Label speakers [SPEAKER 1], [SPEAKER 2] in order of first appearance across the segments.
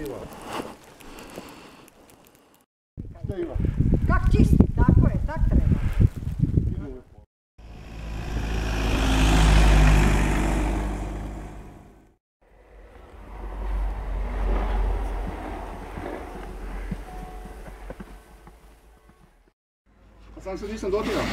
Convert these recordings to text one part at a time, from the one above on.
[SPEAKER 1] Iva. Šta Iva?
[SPEAKER 2] Kak čisti, tako je, tak treba.
[SPEAKER 1] Sam se nisam dotirao.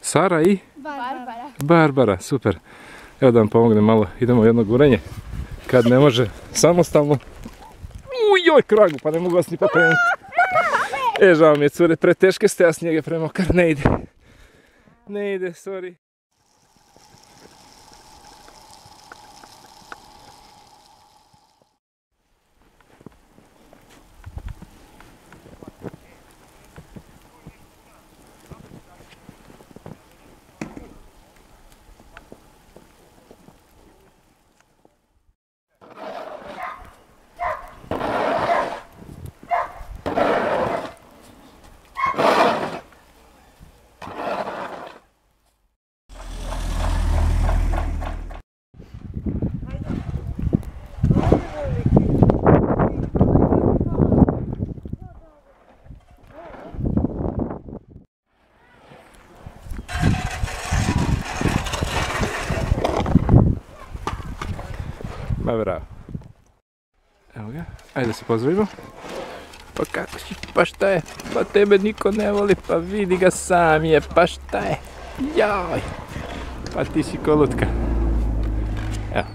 [SPEAKER 3] Sara i?
[SPEAKER 4] Barbara.
[SPEAKER 3] Barbara, super. Evo da vam pomognem malo, idemo u jedno gurenje. Kad ne može samostalno. Ujoj, kragu, pa ne mogu vas ni pokrenuti. Žao mi je, cure, preteške ste, a snijeg je premokar, ne ide. Ne ide, sorry. Ma bravo. Evo ga, ajde se pozdravimo. Pa kako si, pa šta je? Pa tebe niko ne voli, pa vidi ga sam je, pa šta je? Jaj! Pa ti si ko lutka. Evo.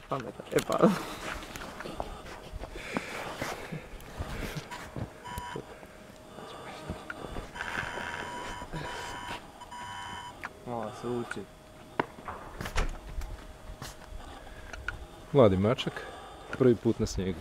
[SPEAKER 4] Pametan, e pa. Malo se uči.
[SPEAKER 3] Mladi mačak, prvi put na snijegu.